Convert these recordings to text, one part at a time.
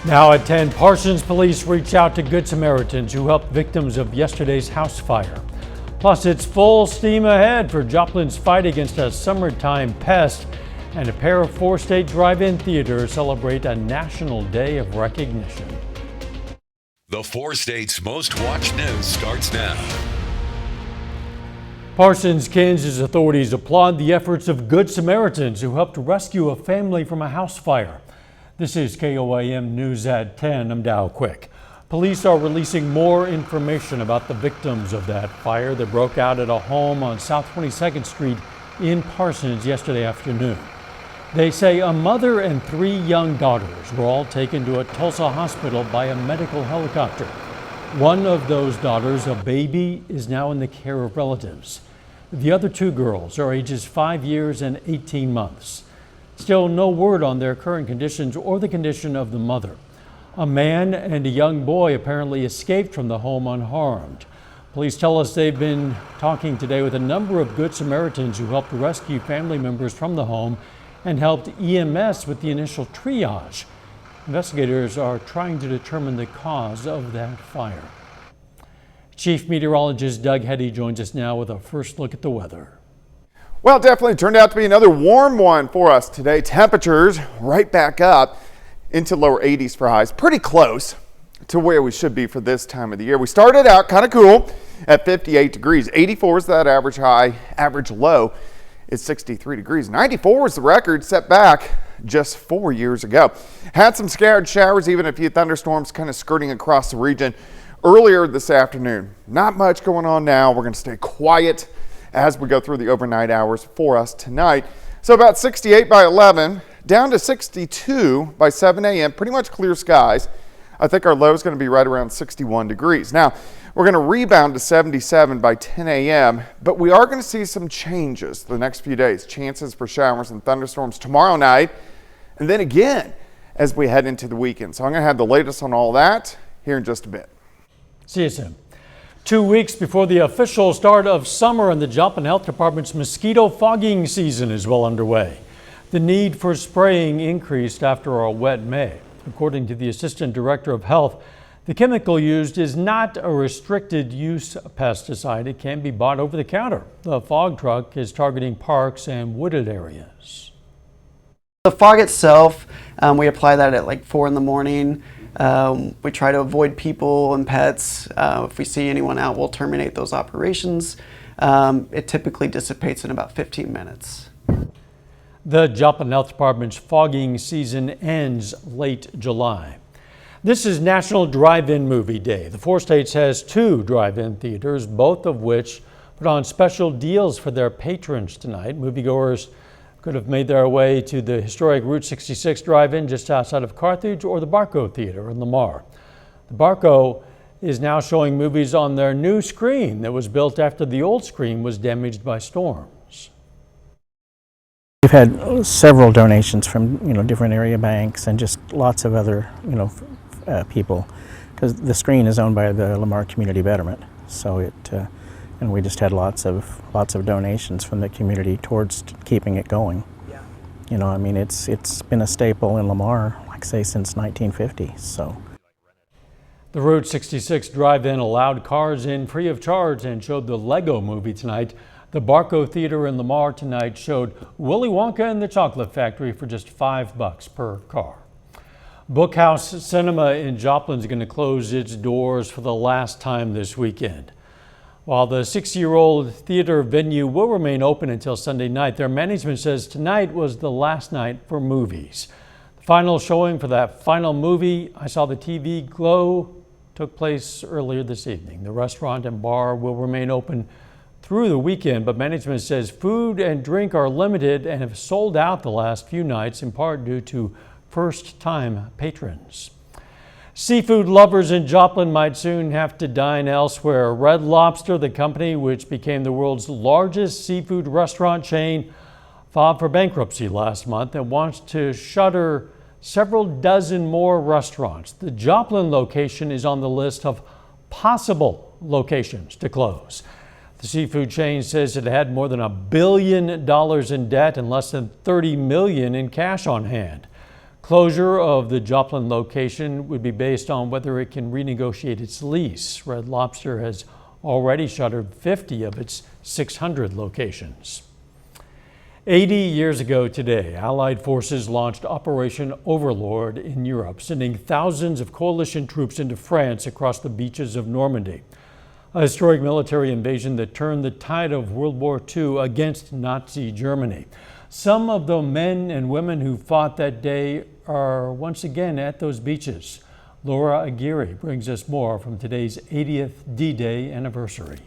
Now at 10, Parsons police reach out to Good Samaritans who helped victims of yesterday's house fire. Plus, it's full steam ahead for Joplin's fight against a summertime pest, and a pair of four-state drive-in theaters celebrate a National Day of Recognition. The four states' most watched news starts now. Parsons, Kansas authorities applaud the efforts of Good Samaritans who helped rescue a family from a house fire. This is KOAM News at 10. I'm Dow Quick. Police are releasing more information about the victims of that fire that broke out at a home on South 22nd Street in Parsons yesterday afternoon. They say a mother and three young daughters were all taken to a Tulsa hospital by a medical helicopter. One of those daughters, a baby, is now in the care of relatives. The other two girls are ages 5 years and 18 months. Still no word on their current conditions or the condition of the mother. A man and a young boy apparently escaped from the home unharmed. Police tell us they've been talking today with a number of Good Samaritans who helped rescue family members from the home and helped EMS with the initial triage. Investigators are trying to determine the cause of that fire. Chief Meteorologist Doug Hetty joins us now with a first look at the weather. Well, it definitely turned out to be another warm one for us today. Temperatures right back up into lower 80s for highs, pretty close to where we should be for this time of the year. We started out kind of cool at 58 degrees. 84 is that average high, average low is 63 degrees. 94 was the record set back just 4 years ago. Had some scattered showers, even a few thunderstorms kind of skirting across the region earlier this afternoon. Not much going on now. We're going to stay quiet as we go through the overnight hours for us tonight. So about 68 by 11, down to 62 by 7 a.m., pretty much clear skies. I think our low is going to be right around 61 degrees. Now, we're going to rebound to 77 by 10 a.m., but we are going to see some changes the next few days. Chances for showers and thunderstorms tomorrow night, and then again as we head into the weekend. So I'm going to have the latest on all that here in just a bit. See you soon. 2 weeks before the official start of summer, and the Joplin Health Department's mosquito fogging season is well underway. The need for spraying increased after a wet May. According to the Assistant Director of Health, the chemical used is not a restricted use pesticide. It can be bought over the counter. The fog truck is targeting parks and wooded areas. The fog itself, we apply that at like 4 in the morning. We try to avoid people and pets. If we see anyone out, we'll terminate those operations. It typically dissipates in about 15 minutes. The Joplin Health Department's fogging season ends late July. This is National Drive-In Movie Day. The four states has 2 drive-in theaters, both of which put on special deals for their patrons tonight. Moviegoers could have made their way to the historic Route 66 drive-in just outside of Carthage or the Barco Theater in Lamar. The Barco is now showing movies on their new screen that was built after the old screen was damaged by storms. We've had several donations from different area banks and just lots of other people, because the screen is owned by the Lamar Community Betterment. So and we just had lots of donations from the community towards keeping it going. Yeah. It's been a staple in Lamar, like say, since 1950. So. The Route 66 drive-in allowed cars in free of charge and showed the Lego movie tonight. The Barco Theater in Lamar tonight showed Willy Wonka and the Chocolate Factory for just $5 per car. Bookhouse Cinema in Joplin is going to close its doors for the last time this weekend. While the 60-year-old theater venue will remain open until Sunday night, their management says tonight was the last night for movies. The final showing for that final movie, I Saw the TV Glow, took place earlier this evening. The restaurant and bar will remain open through the weekend, but management says food and drink are limited and have sold out the last few nights, in part due to first-time patrons. Seafood lovers in Joplin might soon have to dine elsewhere. Red Lobster, the company which became the world's largest seafood restaurant chain, filed for bankruptcy last month and wants to shutter several dozen more restaurants. The Joplin location is on the list of possible locations to close. The seafood chain says it had more than $1 billion in debt and less than $30 million in cash on hand. Closure of the Joplin location would be based on whether it can renegotiate its lease. Red Lobster has already shuttered 50 of its 600 locations. 80 years ago today, Allied forces launched Operation Overlord in Europe, sending thousands of coalition troops into France across the beaches of Normandy. A historic military invasion that turned the tide of World War II against Nazi Germany. Some of the men and women who fought that day are once again at those beaches. Laura Aguirre brings us more from today's 80th D-Day anniversary.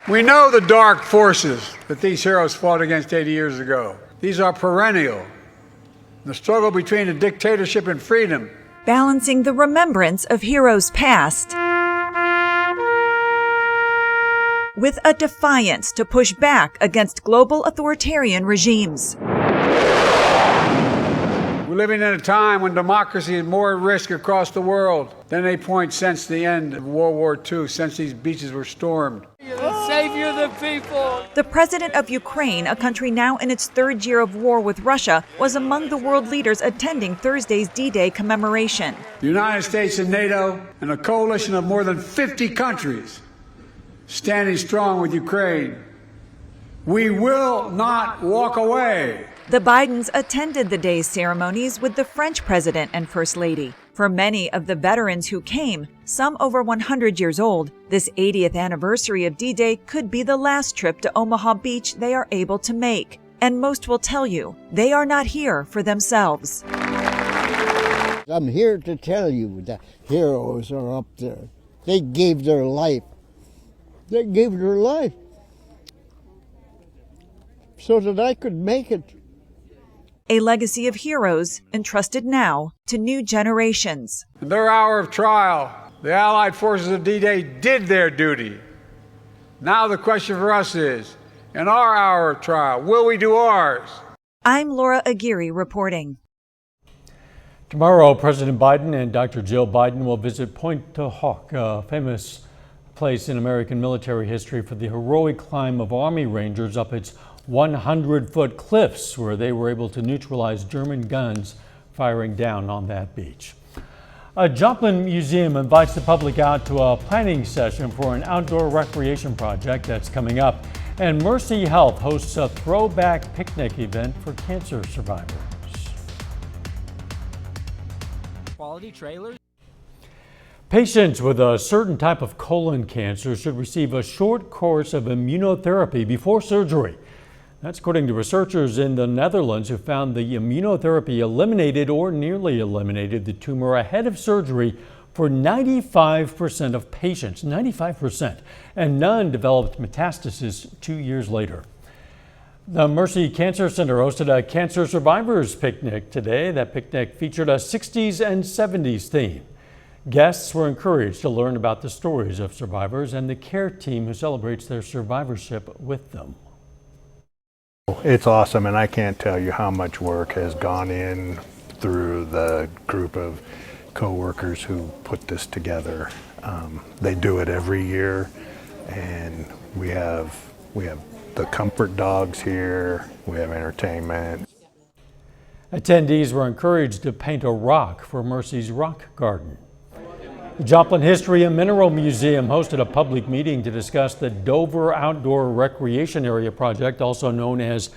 We know the dark forces that these heroes fought against 80 years ago. These are perennial. The struggle between a dictatorship and freedom. Balancing the remembrance of heroes past with a defiance to push back against global authoritarian regimes. We're living in a time when democracy is more at risk across the world than any point since the end of World War II, since these beaches were stormed. Savior of the people. The president of Ukraine, a country now in its third year of war with Russia, was among the world leaders attending Thursday's D-Day commemoration. The United States and NATO and a coalition of more than 50 countries standing strong with Ukraine. We will not walk away. The Bidens attended the day's ceremonies with the French president and first lady. For many of the veterans who came, some over 100 years old, this 80th anniversary of D-Day could be the last trip to Omaha Beach they are able to make. And most will tell you, they are not here for themselves. I'm here to tell you that heroes are up there. They gave their life. They gave their life so that I could make it. A legacy of heroes entrusted now to new generations. In their hour of trial, the Allied forces of D-Day did their duty. Now the question for us is, in our hour of trial, will we do ours? I'm Laura Aguirre reporting. Tomorrow, President Biden and Dr. Jill Biden will visit Pointe du Hoc, a famous place in American military history for the heroic climb of Army Rangers up its 100-foot cliffs, where they were able to neutralize German guns firing down on that beach. A Joplin museum invites the public out to a planning session for an outdoor recreation project that's coming up. And Mercy Health hosts a throwback picnic event for cancer survivors. Quality trailers. Patients with a certain type of colon cancer should receive a short course of immunotherapy before surgery. That's according to researchers in the Netherlands who found the immunotherapy eliminated or nearly eliminated the tumor ahead of surgery for 95% of patients, 95%, and none developed metastasis 2 years later. The Mercy Cancer Center hosted a cancer survivors picnic today. That picnic featured a 60s and 70s theme. Guests were encouraged to learn about the stories of survivors and the care team who celebrates their survivorship with them. It's awesome, and I can't tell you how much work has gone in through the group of co-workers who put this together. They do it every year, and we have the comfort dogs here, we have entertainment. Attendees were encouraged to paint a rock for Mercy's Rock Garden. The Joplin History and Mineral Museum hosted a public meeting to discuss the Dover Outdoor Recreation Area project, also known as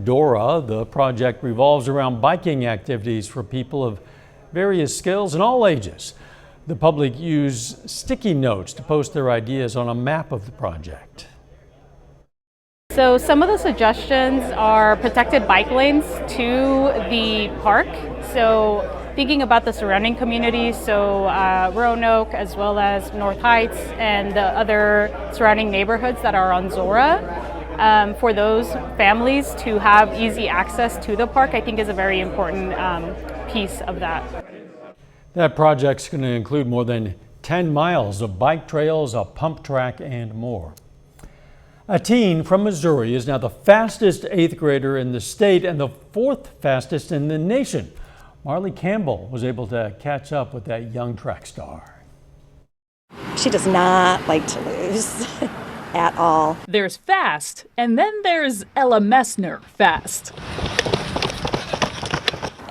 DORA. The project revolves around biking activities for people of various skills and all ages. The public used sticky notes to post their ideas on a map of the project. So some of the suggestions are protected bike lanes to the park. So thinking about the surrounding communities, so Roanoke as well as North Heights and the other surrounding neighborhoods that are on Zora. For those families to have easy access to the park, I think is a very important piece of that. That project's going to include more than 10 miles of bike trails, a pump track, and more. A teen from Missouri is now the fastest 8th grader in the state and the 4th fastest in the nation. Marley Campbell was able to catch up with that young track star. She does not like to lose at all. There's fast, and then there's Ella Messner fast.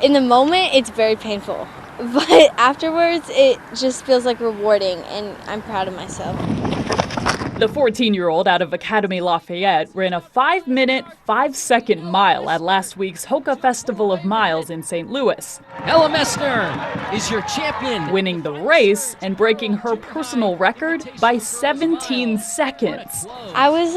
In the moment, it's very painful, but afterwards, it just feels like rewarding, and I'm proud of myself. The 14-year-old out of Academy Lafayette ran a 5-minute, 5-second mile at last week's Hoka Festival of Miles in St. Louis. Ella Messner is your champion. Winning the race and breaking her personal record by 17 seconds. I was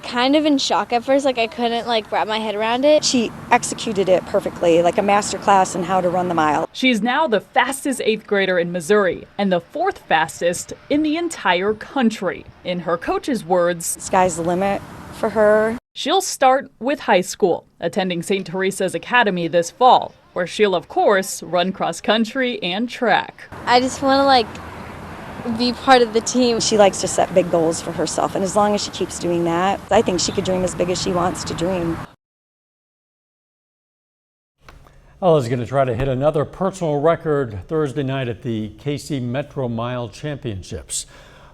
kind of in shock at first, I couldn't wrap my head around it. She executed it perfectly, like a master class in how to run the mile. She's now the fastest 8th grader in Missouri and the 4th fastest in the entire country. In her coach's words, sky's the limit for her. She'll start with high school, attending St. Teresa's Academy this fall, where she'll, of course, run cross country and track. I just want to be part of the team. She likes to set big goals for herself, and as long as she keeps doing that, I think she could dream as big as she wants to dream. Ella's going to try to hit another personal record Thursday night at the KC Metro Mile Championships.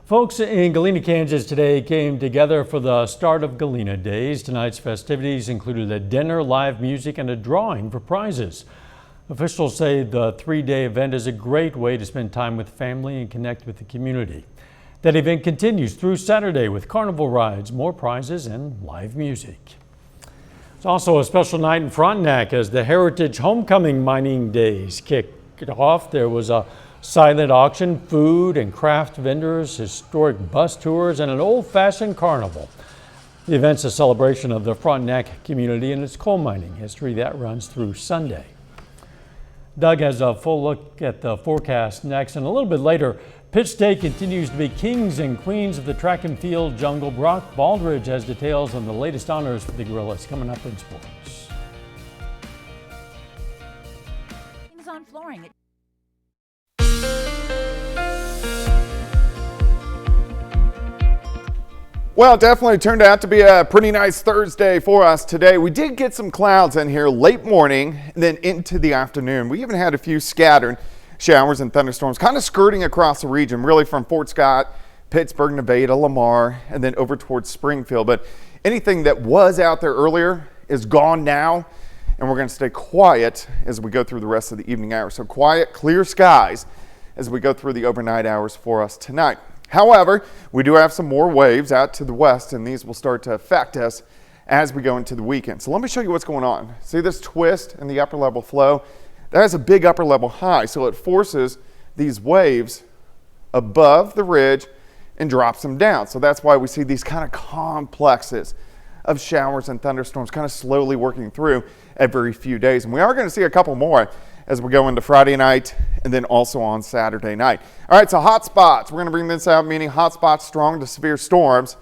Folks in Galena, Kansas today came together for the start of Galena Days. Tonight's festivities included a dinner, live music, and a drawing for prizes. Officials say the 3-day event is a great way to spend time with family and connect with the community. That event continues through Saturday with carnival rides, more prizes, and live music. It's also a special night in Frontenac as the Heritage Homecoming Mining Days kicked off. There was a silent auction, food and craft vendors, historic bus tours, and an old-fashioned carnival. The event's a celebration of the Frontenac community and its coal mining history that runs through Sunday. Doug has a full look at the forecast next, and a little bit later, Pitch Day continues to be kings and queens of the track and field jungle. Brock Baldridge has details on the latest honors for the Gorillas coming up in sports. Things on flooring. Well, it definitely turned out to be a pretty nice Thursday for us today. We did get some clouds in here late morning and then into the afternoon. We even had a few scattered showers and thunderstorms kind of skirting across the region, really from Fort Scott, Pittsburgh, Nevada, Lamar, and then over towards Springfield. But anything that was out there earlier is gone now, and we're going to stay quiet as we go through the rest of the evening hours. So quiet, clear skies as we go through the overnight hours for us tonight. However, we do have some more waves out to the west, and these will start to affect us as we go into the weekend. So let me show you what's going on. See this twist in the upper level flow? That has a big upper level high, so it forces these waves above the ridge and drops them down. So that's why we see these kind of complexes of showers and thunderstorms kind of slowly working through every few days. And we are going to see a couple more as we go into Friday night and then also on Saturday night. All right, so hot spots. We're going to bring this out, meaning hot spots, strong to severe storms.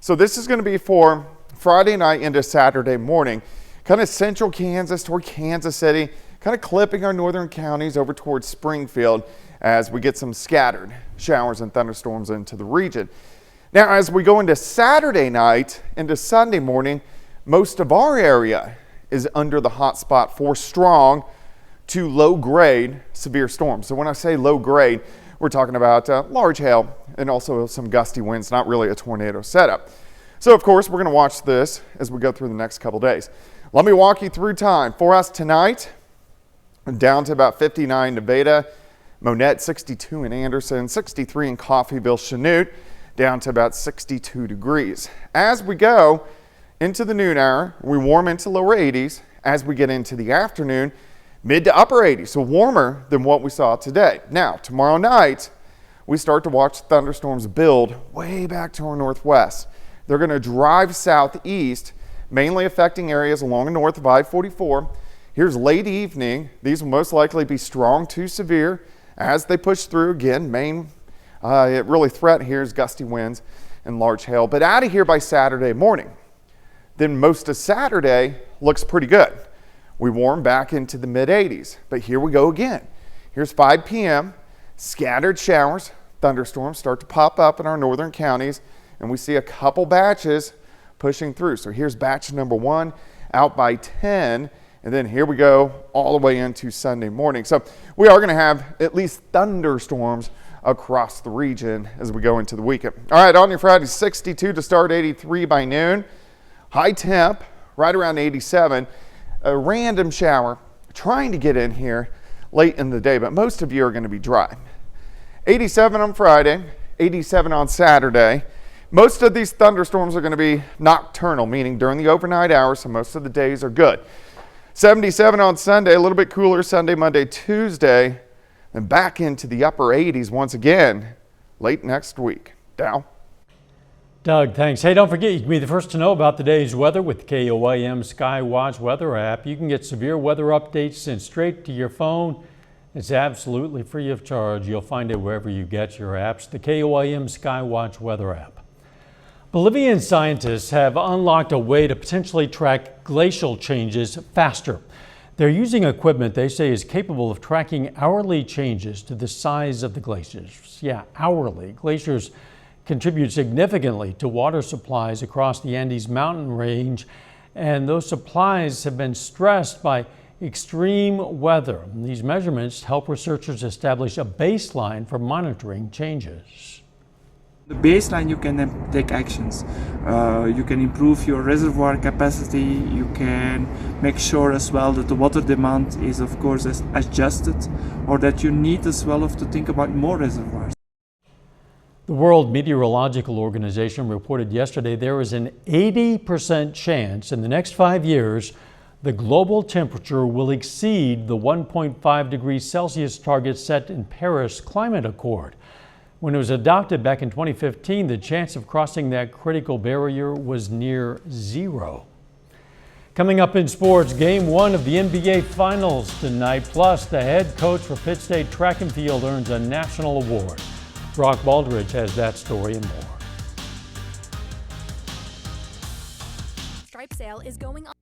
So this is going to be for Friday night into Saturday morning, kind of central Kansas toward Kansas City, kind of clipping our northern counties over towards Springfield as we get some scattered showers and thunderstorms into the region. Now, as we go into Saturday night into Sunday morning, most of our area is under the hot spot for strong to low grade severe storms. So when I say low grade, we're talking about large hail and also some gusty winds, not really a tornado setup. So of course, we're going to watch this as we go through the next couple days. Let me walk you through time. For us tonight, down to about 59 Nevada, Monette 62 in Anderson, 63 in Coffeyville, Chanute, down to about 62 degrees. As we go into the noon hour, we warm into lower 80s. As we get into the afternoon, mid to upper 80s, so warmer than what we saw today. Now, tomorrow night, we start to watch thunderstorms build way back to our northwest. They're going to drive southeast, mainly affecting areas along the north of I-44. Here's late evening. These will most likely be strong to severe as they push through. Again, main really threat here is gusty winds and large hail. But out of here by Saturday morning, then most of Saturday looks pretty good. We warm back into the mid-80s, but here we go again. Here's 5 p.m., scattered showers, thunderstorms start to pop up in our northern counties, and we see a couple batches pushing through. So here's batch number 1 out by 10, and then here we go all the way into Sunday morning. So we are going to have at least thunderstorms across the region as we go into the weekend. All right, on your Friday, 62 to start, 83 by noon. High temp, right around 87. A random shower trying to get in here late in the day, but most of you are going to be dry. 87 on Friday, 87 on Saturday. Most of these thunderstorms are going to be nocturnal, meaning during the overnight hours, so most of the days are good. 77 on Sunday, a little bit cooler Sunday, Monday, Tuesday, and back into the upper 80s once again late next week. Dow? Doug, thanks. Hey, don't forget, you can be the first to know about the day's weather with the KOAM Skywatch weather app. You can get severe weather updates sent straight to your phone. It's absolutely free of charge. You'll find it wherever you get your apps, the KOAM Skywatch weather app. Bolivian scientists have unlocked a way to potentially track glacial changes faster. They're using equipment they say is capable of tracking hourly changes to the size of the glaciers. Yeah, hourly. Glaciers contribute significantly to water supplies across the Andes mountain range, and those supplies have been stressed by extreme weather. These measurements help researchers establish a baseline for monitoring changes. The baseline, you can then take actions. You can improve your reservoir capacity. You can make sure as well that the water demand is of course adjusted, or that you need as well to think about more reservoirs. The World Meteorological Organization reported yesterday there is an 80% chance in the next 5 years the global temperature will exceed the 1.5 degrees Celsius target set in Paris Climate Accord. When it was adopted back in 2015, the chance of crossing that critical barrier was near zero. Coming up in sports, Game 1 of the NBA Finals tonight, plus the head coach for Pitt State Track and Field earns a national award. Brock Baldridge has that story and more. Stripe sale is going on.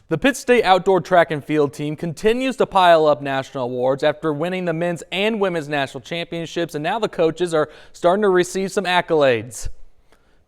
The Pitt State Outdoor Track and Field team continues to pile up national awards after winning the men's and women's national championships, and now the coaches are starting to receive some accolades.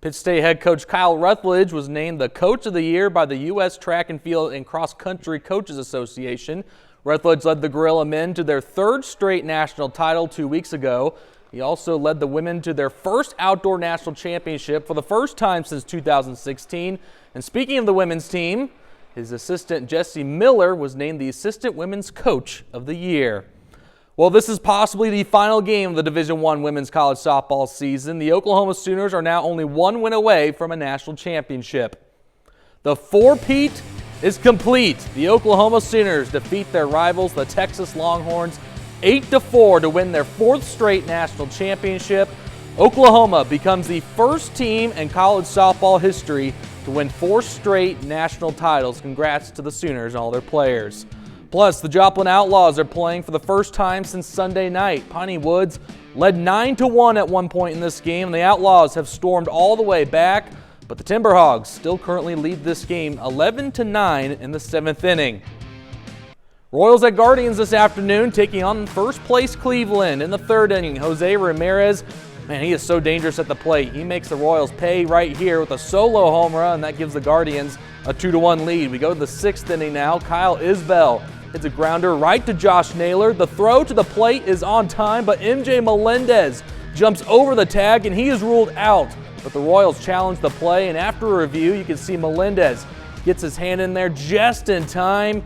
Pitt State head coach Kyle Rutledge was named the Coach of the Year by the U.S. Track and Field and Cross Country Coaches Association. Rutledge led the Gorilla men to their third straight national title 2 weeks ago. He also led the women to their first outdoor national championship for the first time since 2016. And speaking of the women's team, his assistant Jesse Miller was named the Assistant Women's Coach of the Year. Well, this is possibly the final game of the Division I women's college softball season. The Oklahoma Sooners are now only one win away from a national championship. The four-peat is complete. The Oklahoma Sooners defeat their rivals, the Texas Longhorns, 8-4 to win their fourth straight national championship. Oklahoma becomes the first team in college softball history to win 4 straight national titles. Congrats to the Sooners and all their players. Plus, the Joplin Outlaws are playing for the first time since Sunday night. Piney Woods led 9-1 at one point in this game, and the Outlaws have stormed all the way back, but the Timberhogs still currently lead this game 11-9 in the 7th inning. Royals at Guardians this afternoon, taking on first place Cleveland in the 3rd inning. Jose Ramirez, man, he is so dangerous at the plate. He makes the Royals pay right here with a solo home run, and that gives the Guardians a 2-1 lead. We go to the 6th inning now. Kyle Isbell hits a grounder right to Josh Naylor. The throw to the plate is on time, but MJ Melendez jumps over the tag, and he is ruled out. But the Royals challenge the play, and after a review, you can see Melendez gets his hand in there just in time.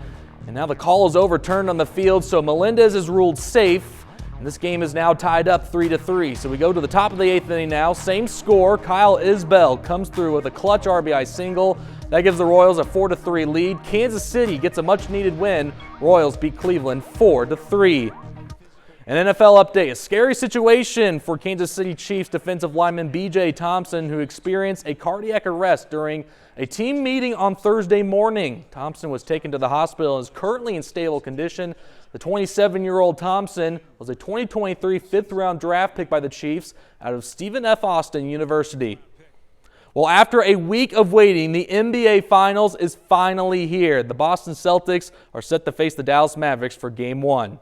And now the call is overturned on the field, so Melendez is ruled safe. And this game is now tied up 3-3. So we go to the top of the 8th inning now. Same score. Kyle Isbell comes through with a clutch RBI single. That gives the Royals a 4-3 lead. Kansas City gets a much-needed win. Royals beat Cleveland 4-3. An NFL update. A scary situation for Kansas City Chiefs defensive lineman B.J. Thompson, who experienced a cardiac arrest during a team meeting on Thursday morning. Thompson was taken to the hospital and is currently in stable condition. The 27-year-old Thompson was a 2023 5th-round draft pick by the Chiefs out of Stephen F. Austin University. Well, after a week of waiting, the NBA Finals is finally here. The Boston Celtics are set to face the Dallas Mavericks for Game 1.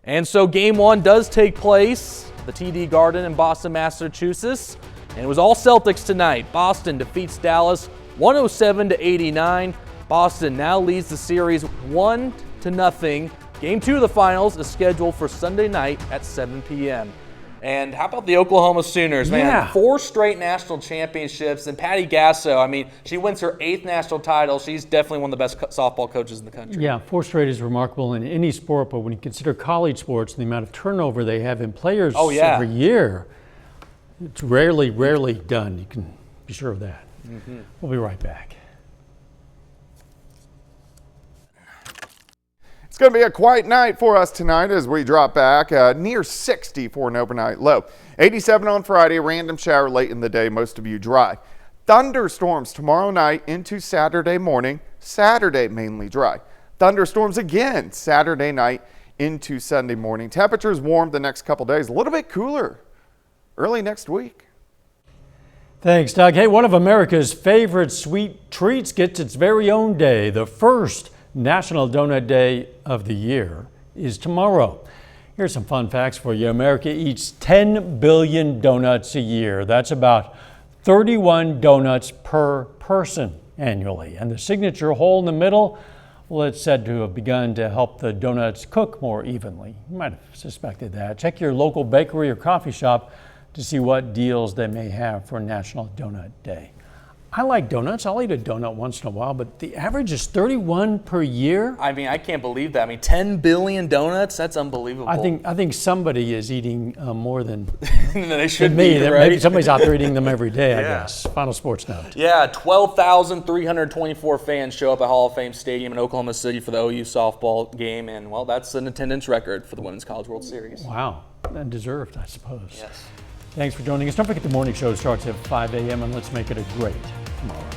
And so Game 1 does take place at the TD Garden in Boston, Massachusetts. And it was all Celtics tonight. Boston defeats Dallas 107-89. Boston now leads the series 1-0. Game 2 of the finals is scheduled for Sunday night at 7 p.m. And how about the Oklahoma Sooners, man? Yeah. 4 straight national championships. And Patty Gasso, I mean, she wins her 8th national title. She's definitely one of the best softball coaches in the country. Yeah, 4 straight is remarkable in any sport, but when you consider college sports and the amount of turnover they have in players every year, it's rarely done. You can be sure of that. We'll be right back. It's going to be a quiet night for us tonight as we drop back near 60 for an overnight low. 87 on Friday, random shower late in the day, most of you dry. Thunderstorms tomorrow night into Saturday morning, Saturday mainly dry. Thunderstorms again Saturday night into Sunday morning. Temperatures warm the next couple days, a little bit cooler early next week. Thanks, Doug. Hey, one of America's favorite sweet treats gets its very own day. The first National Donut Day of the year is tomorrow. Here's some fun facts for you. America eats 10 billion donuts a year. That's about 31 donuts per person annually. And the signature hole in the middle, well, it's said to have begun to help the donuts cook more evenly. You might have suspected that. Check your local bakery or coffee shop to see what deals they may have for National Donut Day. I like donuts. I'll eat a donut once in a while, but the average is 31 per year. I mean, I can't believe that. I mean, 10 billion donuts? That's unbelievable. I think somebody is eating more than they should me. be, right? Maybe somebody's out there eating them every day, I guess. Final sports note. Yeah, 12,324 fans show up at Hall of Fame Stadium in Oklahoma City for the OU softball game, and, well, that's an attendance record for the Women's College World Series. Wow, and deserved, I suppose. Yes. Thanks for joining us. Don't forget the morning show starts at 5 a.m. and let's make it a great tomorrow.